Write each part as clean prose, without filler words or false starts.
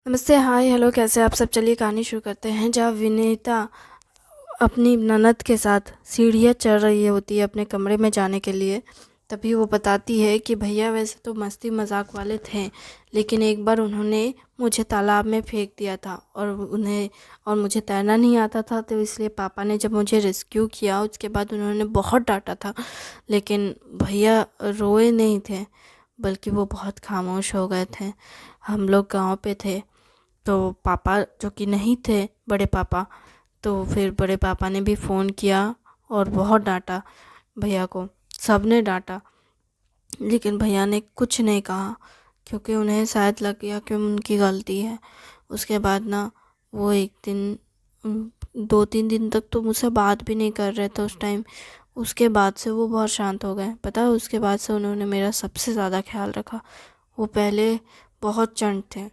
नमस्ते, हाय, हेलो, कैसे आप सब। चलिए कहानी शुरू करते हैं। जब विनीता अपनी ननद के साथ सीढ़ियाँ चढ़ रही होती है अपने कमरे में जाने के लिए, तभी वो बताती है कि भैया वैसे तो मस्ती मजाक वाले थे, लेकिन एक बार उन्होंने मुझे तालाब में फेंक दिया था और मुझे तैरना नहीं आता था, तो इसलिए पापा ने जब मुझे रेस्क्यू किया उसके बाद उन्होंने बहुत डांटा था। लेकिन भैया रोए नहीं थे, बल्कि वो बहुत खामोश हो गए थे। हम लोग गांव पे थे, तो पापा जो कि नहीं थे, बड़े पापा, तो फिर बड़े पापा ने भी फ़ोन किया और बहुत डांटा भैया को। सब ने डांटा, लेकिन भैया ने कुछ नहीं कहा, क्योंकि उन्हें शायद लग गया कि उनकी गलती है। उसके बाद ना वो एक दिन 2-3 दिन तक तो मुझसे बात भी नहीं कर रहे थे उस टाइम। उसके बाद से वो बहुत शांत हो गए। पता है, उसके बाद से उन्होंने मेरा सबसे ज़्यादा ख्याल रखा। वो पहले बहुत चंट थे,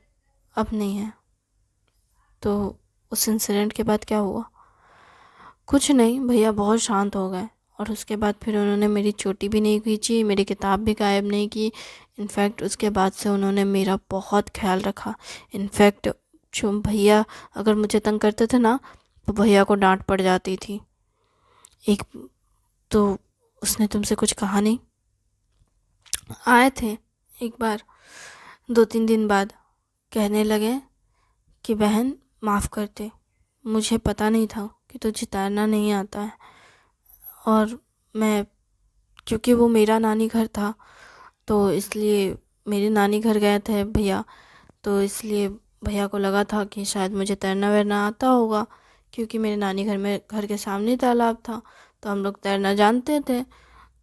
अब नहीं है। तो उस इंसिडेंट के बाद क्या हुआ? कुछ नहीं, भैया बहुत शांत हो गए। और उसके बाद फिर उन्होंने मेरी चोटी भी नहीं खींची, मेरी किताब भी गायब नहीं की। इनफैक्ट उसके बाद से उन्होंने मेरा बहुत ख्याल रखा। इनफैक्ट जो भैया अगर मुझे तंग करते थे ना, तो भैया को डांट पड़ जाती थी। एक तो उसने तुमसे कुछ कहा नहीं? आए थे एक बार, 2-3 दिन बाद, कहने लगे कि बहन माफ़ कर दे, मुझे पता नहीं था कि तुझे तैरना नहीं आता है। और मैं, क्योंकि वो मेरा नानी घर था, तो इसलिए मेरे नानी घर गए थे भैया, तो इसलिए भैया को लगा था कि शायद मुझे तैरना वैरना आता होगा, क्योंकि मेरे नानी घर के सामने ही तालाब था, तो हम लोग तैरना जानते थे।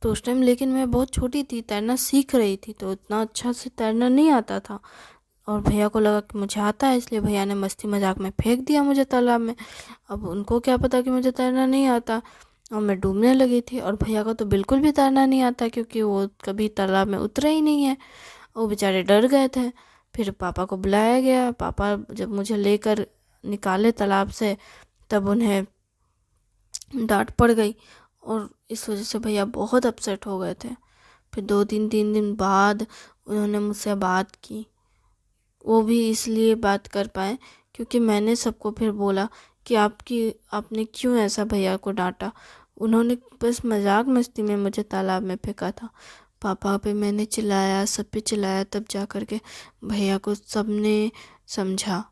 तो उस टाइम लेकिन मैं बहुत छोटी थी, तैरना सीख रही थी, तो उतना अच्छा से तैरना नहीं आता था। और भैया को लगा कि मुझे आता है, इसलिए भैया ने मस्ती मजाक में फेंक दिया मुझे तालाब में। अब उनको क्या पता कि मुझे तैरना नहीं आता। और मैं डूबने लगी थी, और भैया को तो बिल्कुल भी तैरना नहीं आता, क्योंकि वो कभी तालाब में उतरे ही नहीं है। वो बेचारे डर गए थे। फिर पापा को बुलाया गया। पापा जब मुझे लेकर निकाले तालाब से, तब उन्हें डांट पड़ गई, और इस वजह से भैया बहुत अपसेट हो गए थे। फिर 2-3 दिन बाद उन्होंने मुझसे बात की। वो भी इसलिए बात कर पाए क्योंकि मैंने सबको फिर बोला कि आपने क्यों ऐसा भैया को डांटा। उन्होंने बस मजाक मस्ती में मुझे तालाब में फेंका था। पापा पे मैंने चिल्लाया, सब पे चिल्लाया, तब जा कर के भैया को सबने समझा,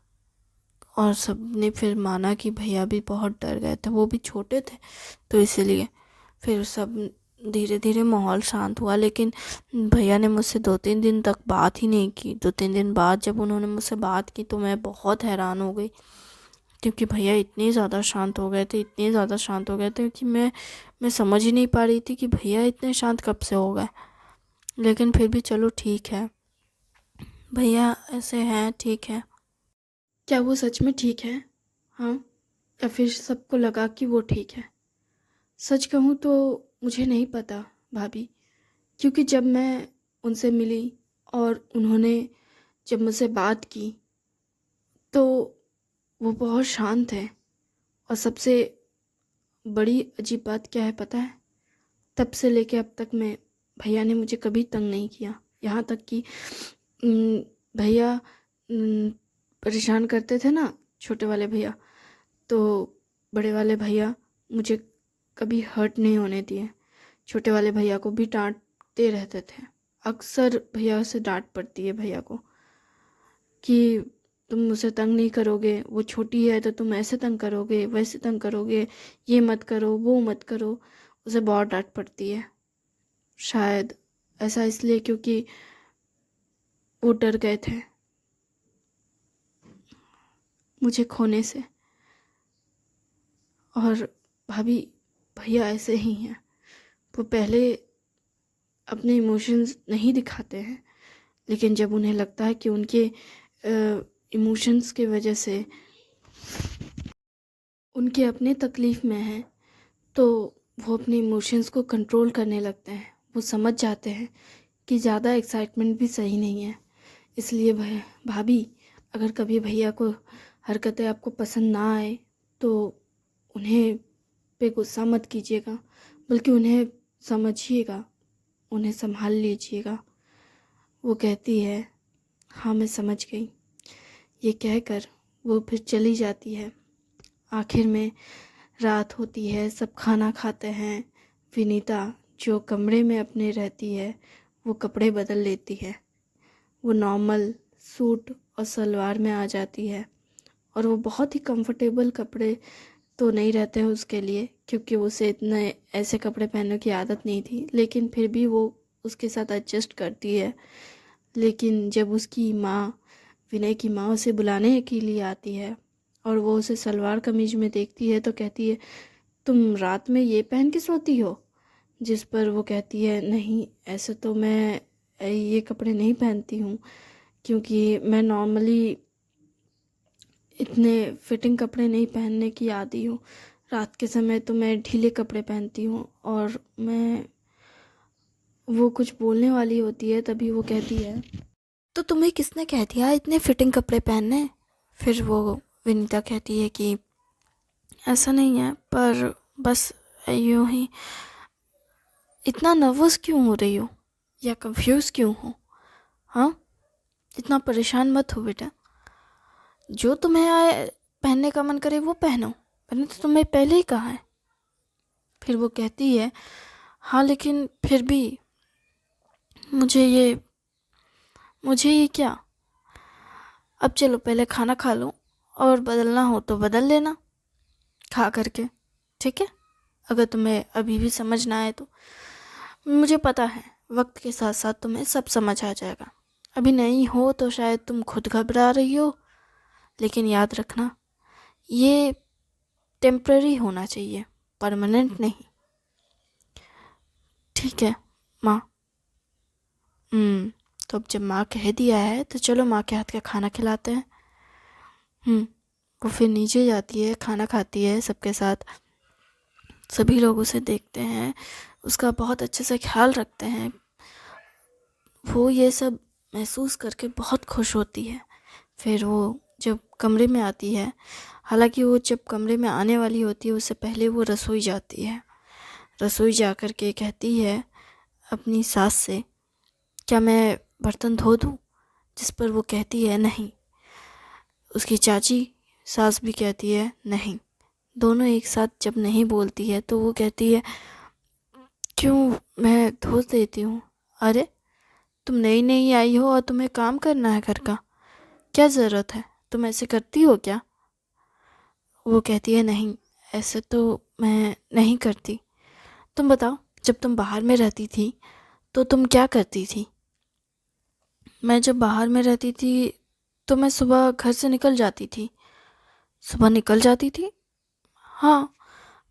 और सबने फिर माना कि भैया भी बहुत डर गए थे, वो भी छोटे थे, तो इसलिए फिर सब धीरे धीरे माहौल शांत हुआ। लेकिन भैया ने मुझसे 2-3 दिन तक बात ही नहीं की। 2-3 दिन बाद जब उन्होंने मुझसे बात की, तो मैं बहुत हैरान हो गई, क्योंकि भैया इतने ज़्यादा शांत हो गए थे, इतने ज़्यादा शांत हो गए थे कि मैं समझ ही नहीं पा रही थी कि भैया इतने शांत कब से हो गए। लेकिन फिर भी चलो ठीक है, भैया ऐसे हैं, ठीक है। क्या वो सच में ठीक है? हाँ, या फिर सबको लगा कि वो ठीक है? सच कहूँ तो मुझे नहीं पता भाभी, क्योंकि जब मैं उनसे मिली और उन्होंने जब मुझसे बात की, तो वो बहुत शांत है। और सबसे बड़ी अजीब बात क्या है पता है? तब से लेके अब तक मैं भैया ने मुझे कभी तंग नहीं किया। यहाँ तक कि उम, भैया परेशान करते थे ना, छोटे वाले भैया, तो बड़े वाले भैया मुझे कभी हर्ट नहीं होने दिए। छोटे वाले भैया को भी डांटते रहते थे। अक्सर भैया से डांट पड़ती है भैया को कि तुम उसे तंग नहीं करोगे, वो छोटी है तो तुम ऐसे तंग करोगे, वैसे तंग करोगे, ये मत करो, वो मत करो। उसे बहुत डांट पड़ती है। शायद ऐसा इसलिए क्योंकि वो डर गए थे मुझे खोने से। और भाभी, भैया ऐसे ही हैं। वो पहले अपने इमोशंस नहीं दिखाते हैं, लेकिन जब उन्हें लगता है कि उनके इमोशंस की वजह से उनके अपने तकलीफ़ में हैं, तो वो अपने इमोशंस को कंट्रोल करने लगते हैं। वो समझ जाते हैं कि ज़्यादा एक्साइटमेंट भी सही नहीं है। इसलिए भाभी, अगर कभी भैया को हरकतें आपको पसंद ना आए, तो उन्हें पे गुस्सा मत कीजिएगा, बल्कि उन्हें समझिएगा, उन्हें संभाल लीजिएगा। वो कहती है, हाँ मैं समझ गई, ये कहकर वो फिर चली जाती है। आखिर में रात होती है, सब खाना खाते हैं। विनीता जो कमरे में अपने रहती है वो कपड़े बदल लेती है। वो नॉर्मल सूट और सलवार में आ जाती है और वो बहुत ही कंफर्टेबल कपड़े तो नहीं रहते हैं उसके लिए, क्योंकि उसे इतने ऐसे कपड़े पहनने की आदत नहीं थी, लेकिन फिर भी वो उसके साथ एडजस्ट करती है। लेकिन जब उसकी माँ, विनय की माँ उसे बुलाने के लिए आती है और वो उसे सलवार कमीज में देखती है तो कहती है, तुम रात में ये पहन के सोती हो? जिस पर वो कहती है, नहीं ऐसे तो मैं ये कपड़े नहीं पहनती हूँ, क्योंकि मैं नॉर्मली इतने फिटिंग कपड़े नहीं पहनने की आदी हूँ। रात के समय तो मैं ढीले कपड़े पहनती हूँ। और मैं, वो कुछ बोलने वाली होती है तभी वो कहती है, तो तुम्हें किसने कह दिया इतने फिटिंग कपड़े पहनने? फिर वो विनीता कहती है कि ऐसा नहीं है, पर बस यूँ ही। इतना नर्वस क्यों हो रही हो या कंफ्यूज क्यों हो? हाँ, इतना परेशान मत हो बेटा। जो तुम्हें आए पहनने का मन करे वो पहनो, मैंने तो तुम्हें पहले ही कहा है। फिर वो कहती है, हाँ लेकिन फिर भी मुझे ये क्या। अब चलो पहले खाना खा लो और बदलना हो तो बदल लेना खा करके, ठीक है? अगर तुम्हें अभी भी समझ ना आए तो मुझे पता है वक्त के साथ साथ तुम्हें सब समझ आ जाएगा। अभी नहीं हो तो शायद तुम खुद घबरा रही हो, लेकिन याद रखना ये टेम्पररी होना चाहिए, परमानेंट नहीं। ठीक है माँ? तो अब जब माँ कह दिया है तो चलो माँ के हाथ का खाना खिलाते हैं। वो फिर नीचे जाती है, खाना खाती है सबके साथ। सभी लोग उसे देखते हैं, उसका बहुत अच्छे से ख्याल रखते हैं। वो ये सब महसूस करके बहुत खुश होती है। फिर वो जब कमरे में आती है, हालांकि वो जब कमरे में आने वाली होती है उससे पहले वो रसोई जाती है। रसोई जा कर के कहती है अपनी सास से, क्या मैं बर्तन धो दूँ? जिस पर वो कहती है नहीं। उसकी चाची सास भी कहती है नहीं। दोनों एक साथ जब नहीं बोलती है तो वो कहती है, क्यों, मैं धो देती हूँ। अरे तुम नई नई आई हो और तुम्हें काम करना है घर का, क्या ज़रूरत है, तुम ऐसे करती हो क्या? वो कहती है नहीं, ऐसे तो मैं नहीं करती। तुम बताओ, जब तुम बाहर में रहती थी तो तुम क्या करती थी? मैं जब बाहर में रहती थी तो मैं सुबह घर से निकल जाती थी। सुबह निकल जाती थी? हाँ,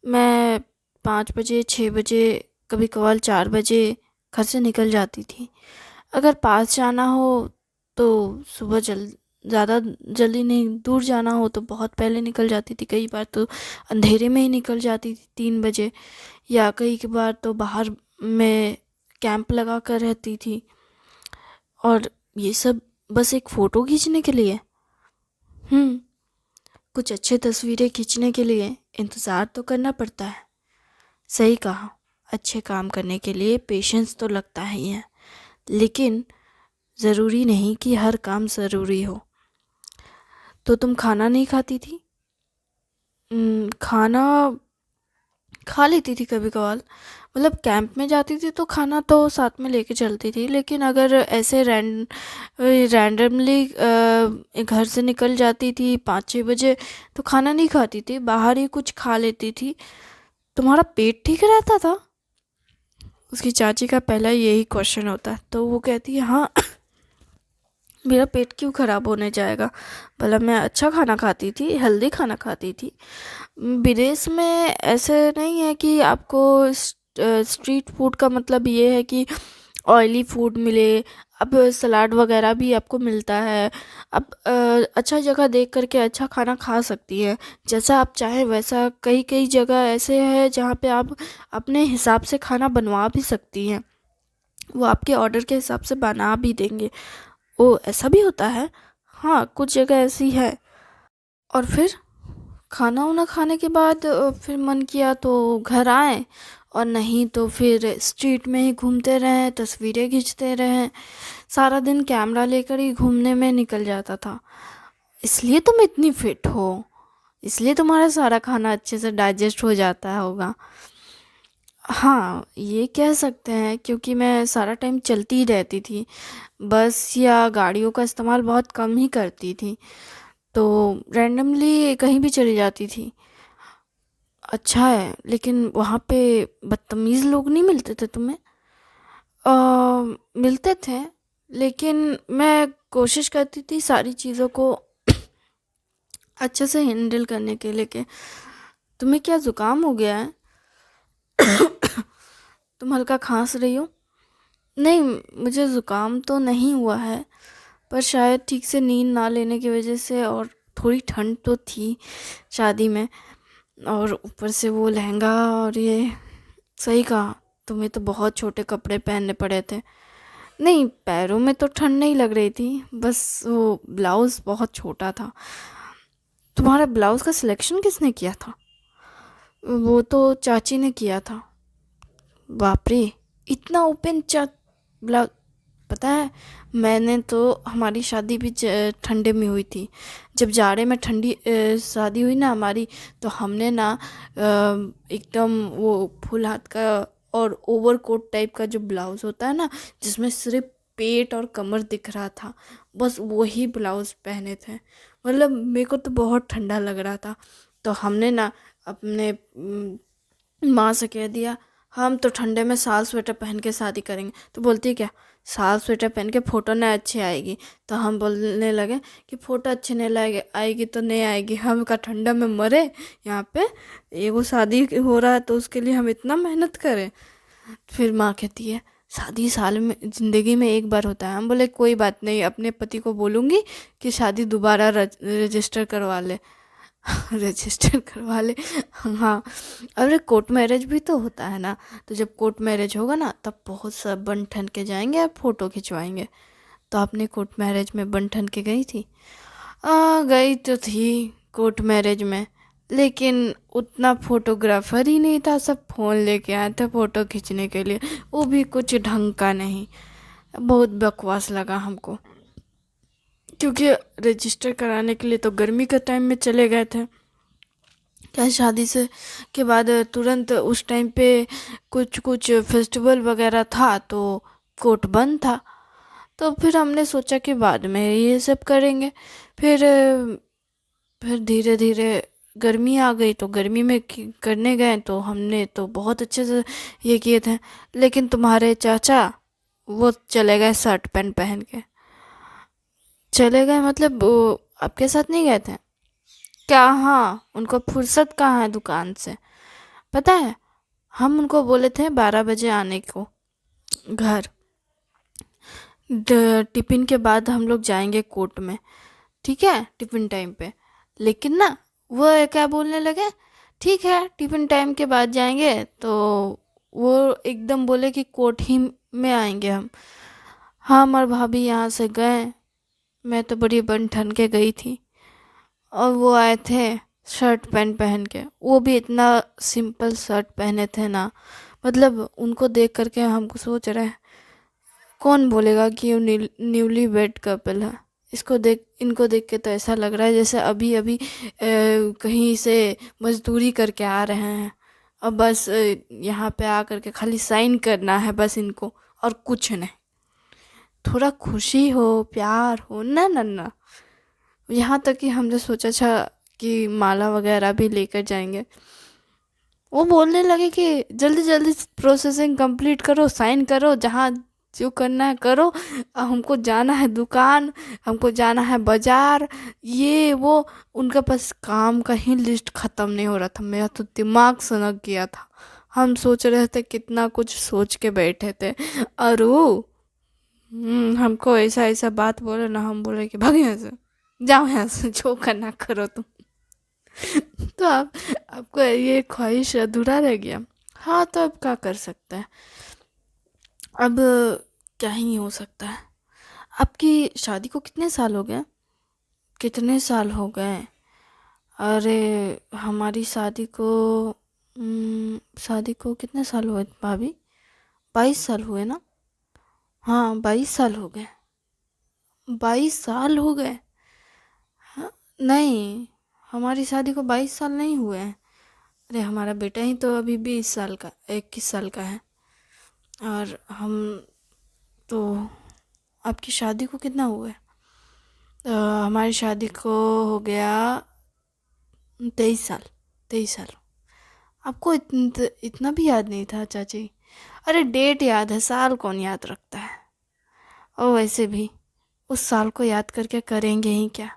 मैं 5 बजे 6 बजे, कभी कभार 4 बजे घर से निकल जाती थी। अगर पास जाना हो तो सुबह ज़्यादा जल्दी नहीं, दूर जाना हो तो बहुत पहले निकल जाती थी। कई बार तो अंधेरे में ही निकल जाती थी 3 बजे, या कई बार तो बाहर में कैंप लगा कर रहती थी। और ये सब बस एक फ़ोटो खींचने के लिए? कुछ अच्छे तस्वीरें खींचने के लिए इंतज़ार तो करना पड़ता है। सही कहा, अच्छे काम करने के लिए पेशेंस तो लगता ही है, लेकिन ज़रूरी नहीं कि हर काम ज़रूरी हो। तो तुम खाना नहीं खाती थी? खाना खा लेती थी कभी कभार। मतलब कैंप में जाती थी तो खाना तो साथ में लेके चलती थी, लेकिन अगर ऐसे रैंडमली घर से निकल जाती थी 5-6 बजे तो खाना नहीं खाती थी, बाहर ही कुछ खा लेती थी। तुम्हारा पेट ठीक रहता था? उसकी चाची का पहला यही क्वेश्चन होता है। तो वो कहती है, हाँ मेरा पेट क्यों ख़राब होने जाएगा, भला मैं अच्छा खाना खाती थी, हेल्दी खाना खाती थी। विदेश में ऐसे नहीं है कि आपको स्ट्रीट फूड का मतलब ये है कि ऑयली फूड मिले। अब सलाद वगैरह भी आपको मिलता है। अब अच्छा जगह देख करके अच्छा खाना खा सकती है, जैसा आप चाहें वैसा। कई कई जगह ऐसे है जहाँ पे आप अपने हिसाब से खाना बनवा भी सकती हैं, वो आपके ऑर्डर के हिसाब से बना भी देंगे। ओ ऐसा भी होता है? हाँ, कुछ जगह ऐसी है। और फिर खाना वाना खाने के बाद फिर मन किया तो घर आए, और नहीं तो फिर स्ट्रीट में ही घूमते रहें, तस्वीरें खींचते रहें। सारा दिन कैमरा लेकर ही घूमने में निकल जाता था। इसलिए तुम इतनी फिट हो, इसलिए तुम्हारा सारा खाना अच्छे से डाइजेस्ट हो जाता होगा। हाँ, ये कह सकते हैं क्योंकि मैं सारा टाइम चलती ही रहती थी, बस या गाड़ियों का इस्तेमाल बहुत कम ही करती थी, तो रैंडमली कहीं भी चली जाती थी। अच्छा है, लेकिन वहाँ पे बदतमीज़ लोग नहीं मिलते थे तुम्हें? अ, मिलते थे, लेकिन मैं कोशिश करती थी सारी चीज़ों को अच्छे से हैंडल करने के लिए। कि तुम्हें क्या ज़ुकाम हो गया है? तुम हल्का खांस रही हो। नहीं, मुझे ज़ुकाम तो नहीं हुआ है, पर शायद ठीक से नींद ना लेने की वजह से, और थोड़ी ठंड तो थी शादी में, और ऊपर से वो लहंगा, और ये सही कहा, तुम्हें तो बहुत छोटे कपड़े पहनने पड़े थे। नहीं, पैरों में तो ठंड नहीं लग रही थी, बस वो ब्लाउज़ बहुत छोटा था। तुम्हारा ब्लाउज़ का सिलेक्शन किसने किया था? वो तो चाची ने किया था। बाप रे, इतना ओपन चा ब्लाउज! पता है, मैंने तो, हमारी शादी भी ठंडे में हुई थी। जब जाड़े में ठंडी शादी हुई ना हमारी, तो हमने ना एकदम वो फुल हाथ का और ओवर कोट टाइप का जो ब्लाउज़ होता है ना, जिसमें सिर्फ पेट और कमर दिख रहा था, बस वही ब्लाउज़ पहने थे। मतलब मेरे को तो बहुत ठंडा लग रहा था, तो हमने ना अपने माँ से कह दिया, हम तो ठंडे में साल स्वेटर पहन के शादी करेंगे। तो बोलती है क्या, साल स्वेटर पहन के फ़ोटो नहीं अच्छी आएगी? तो हम बोलने लगे कि फ़ोटो अच्छी नहीं लाएगी, आएगी तो नहीं आएगी, हम का ठंडा में मरे यहाँ पे, ये वो शादी हो रहा है तो उसके लिए हम इतना मेहनत करें। फिर माँ कहती है, शादी साल में, ज़िंदगी में एक बार होता है। हम बोले कोई बात नहीं, अपने पति को बोलूँगी कि शादी दोबारा रजिस्टर करवा ले। रजिस्टर करवा ले। हाँ, अरे कोर्ट मैरिज भी तो होता है ना, तो जब कोर्ट मैरिज होगा ना, तब बहुत सब बन ठन के जाएंगे और फ़ोटो खिंचवाएंगे। तो आपने कोर्ट मैरिज में बन ठन के गई थी? गई तो थी कोर्ट मैरिज में, लेकिन उतना फोटोग्राफर ही नहीं था, सब फ़ोन लेके आए थे फ़ोटो खींचने के लिए, वो भी कुछ ढंग का नहीं। बहुत बकवास लगा हमको, क्योंकि रजिस्टर कराने के लिए तो गर्मी के टाइम में चले गए थे। क्या शादी से के बाद तुरंत उस टाइम पे कुछ कुछ फेस्टिवल वगैरह था, तो कोर्ट बंद था। तो फिर हमने सोचा कि बाद में ये सब करेंगे। फिर धीरे धीरे गर्मी आ गई, तो गर्मी में करने गए, तो हमने तो बहुत अच्छे से ये किए थे। लेकिन तुम्हारे चाचा, वो चले गए शर्ट पैंट पहन के। चले गए मतलब वो आपके साथ नहीं गए थे क्या? हाँ, उनको फुर्सत कहाँ है दुकान से, पता है। हम उनको बोले थे 12 बजे आने को घर, टिफ़िन के बाद हम लोग जाएंगे कोर्ट में, ठीक है, टिफ़िन टाइम पे। लेकिन ना, वो क्या बोलने लगे, ठीक है टिफ़िन टाइम के बाद जाएंगे, तो वो एकदम बोले कि कोर्ट ही में आएंगे हम। हम और भाभी यहाँ से गए, मैं तो बड़ी बन ठन के गई थी, और वो आए थे शर्ट पैंट पहन के, वो भी इतना सिंपल शर्ट पहने थे ना, मतलब उनको देख करके हमको सोच रहे हैं, कौन बोलेगा कि वो न्यूली वेड कपल है। इनको देख के तो ऐसा लग रहा है जैसे अभी अभी कहीं से मजदूरी करके आ रहे हैं, और बस यहाँ पे आ करके खाली साइन करना है बस इनको, और कुछ नहीं। थोड़ा खुशी हो, प्यार हो ना, ना ना। यहाँ तक कि हमने सोचा था कि माला वगैरह भी लेकर जाएंगे। वो बोलने लगे कि जल्दी जल्दी प्रोसेसिंग कंप्लीट करो, साइन करो, जहाँ जो करना है करो, हमको जाना है दुकान, हमको जाना है बाजार, ये वो। उनका बस काम का ही लिस्ट ख़त्म नहीं हो रहा था, मेरा तो दिमाग सनक गया था। हम सोच रहे थे, कितना कुछ सोच के बैठे थे। और वो हमको ऐसा ऐसा बात बोले ना, हम बोले कि भाग यहाँ से, जाओ यहाँ से, जो करना करो तुम। तो आप, आपको ये ख्वाहिश अधूरा रह गया। हाँ, तो अब क्या कर सकते हैं, अब क्या ही हो सकता है। आपकी शादी को कितने साल हो गए? कितने साल हो गए? अरे, हमारी शादी को कितने साल हुए भाभी? 22 साल हुए ना? हाँ, 22 साल हो गए। 22 साल हो गए। हाँ, नहीं, हमारी शादी को 22 साल नहीं हुए हैं। अरे हमारा बेटा ही तो अभी 20 साल का 21 साल का है। और हम तो आपकी शादी को कितना हुआ है? हमारी शादी को हो गया 23 साल। 23 साल। आपको इतना भी याद नहीं था चाची? अरे डेट याद है, साल कौन याद रखता है। और वैसे भी उस साल को याद करके करेंगे ही क्या?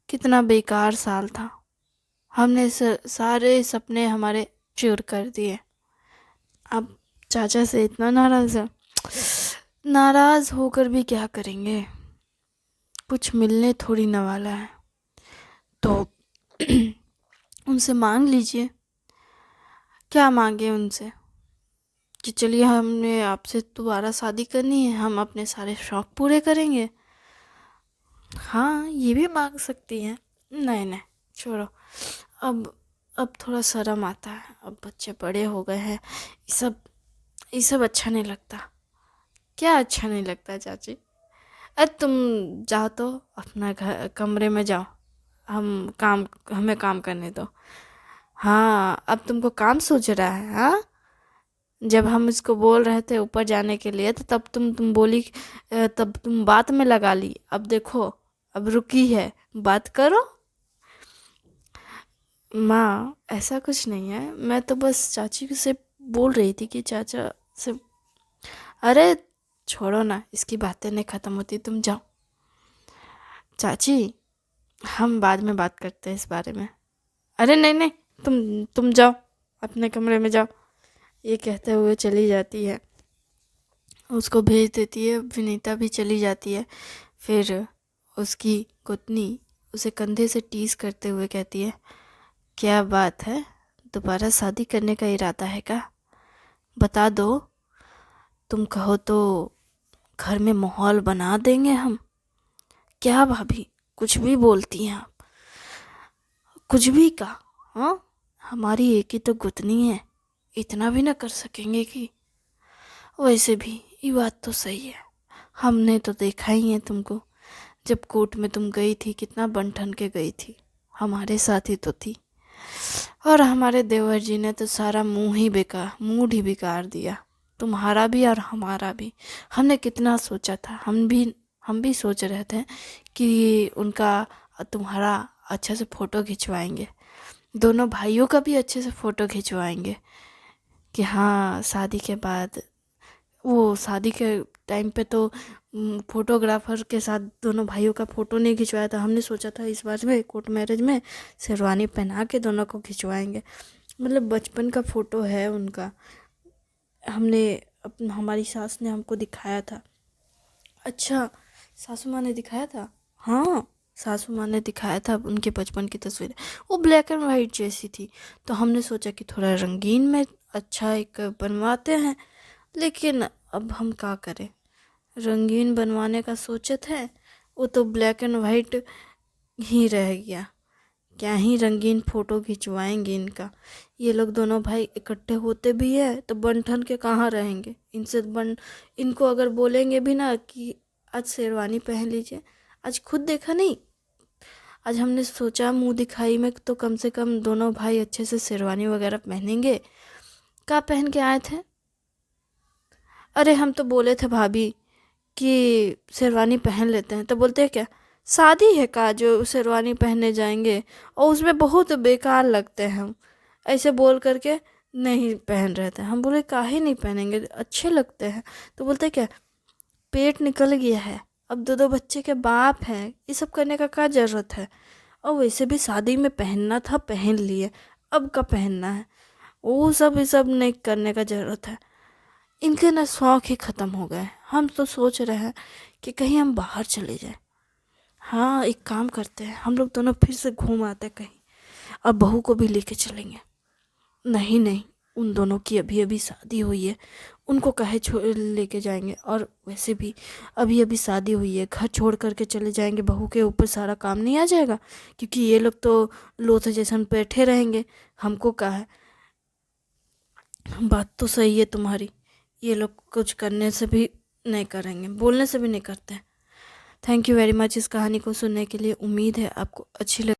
कितना बेकार साल था। हमने सारे सपने हमारे चूर कर दिए। अब चाचा से इतना नाराज है। नाराज होकर भी क्या करेंगे? कुछ मिलने थोड़ी न वाला है। तो उनसे मांग लीजिए। क्या मांगे उनसे? कि चलिए हमने आपसे दोबारा शादी करनी है, हम अपने सारे शौक पूरे करेंगे। हाँ, ये भी मांग सकती हैं। नहीं नहीं, छोड़ो। अब अब थोड़ा शर्म आता है। अब बच्चे बड़े हो गए हैं। ये सब अच्छा नहीं लगता। क्या अच्छा नहीं लगता चाची? अरे तुम जाओ तो अपना घर कमरे में जाओ। हमें काम करने दो। हाँ, अब तुमको काम सूझ रहा है? हाँ, जब हम इसको बोल रहे थे ऊपर जाने के लिए तो तब तुम बोली, तब तुम बात में लगा ली। अब देखो, अब रुकी है, बात करो। माँ, ऐसा कुछ नहीं है, मैं तो बस चाची से बोल रही थी कि चाचा से। अरे छोड़ो ना, इसकी बातें नहीं ख़त्म होती, तुम जाओ। चाची, हम बाद में बात करते हैं इस बारे में। अरे नहीं नहीं, तुम जाओ, अपने कमरे में जाओ। ये कहते हुए चली जाती है। उसको भेज देती है। विनीता भी चली जाती है। फिर उसकी गोतनी उसे कंधे से टीस करते हुए कहती है, क्या बात है, दोबारा शादी करने का इरादा है क्या? बता दो, तुम कहो तो घर में माहौल बना देंगे हम। क्या भाभी, कुछ भी बोलती हैं आप, कुछ भी का। हाँ, हमारी एक ही तो गुतनी है, इतना भी ना कर सकेंगे कि? वैसे भी ये बात तो सही है। हमने तो देखा ही है तुमको, जब कोर्ट में तुम गई थी कितना बन ठन के गई थी। हमारे साथ ही तो थी। और हमारे देवर जी ने तो सारा मूड ही बेकार दिया। तुम्हारा भी और हमारा भी। हमने कितना सोचा था, हम भी सोच रहे थे कि उनका तुम्हारा अच्छे से फ़ोटो खिंचवाएंगे। दोनों भाइयों का भी अच्छे से फ़ोटो खिंचवाएंगे कि हाँ, शादी के बाद, वो शादी के टाइम पे तो फोटोग्राफर के साथ दोनों भाइयों का फ़ोटो नहीं खिंचवाया था। हमने सोचा था इस बार में कोर्ट मैरिज में शेरवानी पहना के दोनों को खिंचवाएंगे। मतलब बचपन का फ़ोटो है उनका। हमने हमारी सास ने हमको दिखाया था। अच्छा, सासू माँ ने दिखाया था? हाँ, सासू माँ ने दिखाया था उनके बचपन की तस्वीरें। वो ब्लैक एंड वाइट जैसी थी। तो हमने सोचा कि थोड़ा रंगीन में अच्छा एक बनवाते हैं। लेकिन अब हम क्या करें, रंगीन बनवाने का सोचे थे, वो तो ब्लैक एंड वाइट ही रह गया। क्या ही रंगीन फ़ोटो खिंचवाएंगे इनका। ये लोग दोनों भाई इकट्ठे होते भी है तो बन ठन के कहाँ रहेंगे। इनको अगर बोलेंगे भी ना कि आज शेरवानी पहन लीजिए, आज खुद देखा नहीं, आज हमने सोचा मुंह दिखाई में तो कम से कम दोनों भाई अच्छे से शेरवानी वगैरह पहनेंगे। क्या पहन के आए थे? अरे हम तो बोले थे भाभी कि शेरवानी पहन लेते हैं, तो बोलते हैं क्या शादी है का जो शेरवानी पहनने जाएंगे, और उसमें बहुत बेकार लगते हैं हम। ऐसे बोल करके नहीं पहन रहे थे। हम बोले काहे नहीं पहनेंगे, अच्छे लगते हैं। तो बोलते क्या पेट निकल गया है, अब दो दो बच्चे के बाप हैं, ये सब करने का क्या ज़रूरत है। और वैसे भी शादी में पहनना था, पहन लिए, अब का पहनना है। वो सब ये सब नहीं करने का ज़रूरत है। इनके ना शौक ही ख़त्म हो गए। हम तो सोच रहे हैं कि कहीं हम बाहर चले जाएं। हाँ, एक काम करते हैं, हम लोग दोनों फिर से घूम आते हैं कहीं, और बहू को भी लेके चलेंगे। नहीं नहीं, उन दोनों की अभी अभी शादी हुई है, उनको काहे लेके जाएंगे। और वैसे भी अभी अभी शादी हुई है, घर छोड़ करके चले जाएंगे, बहू के ऊपर सारा काम नहीं आ जाएगा? क्योंकि ये लोग तो लोथ जैसन बैठे रहेंगे। हमको क्या है, बात तो सही है तुम्हारी। ये लोग कुछ करने से भी नहीं करेंगे, बोलने से भी नहीं करते हैं। थैंक यू वेरी मच इस कहानी को सुनने के लिए। उम्मीद है आपको अच्छी लगी।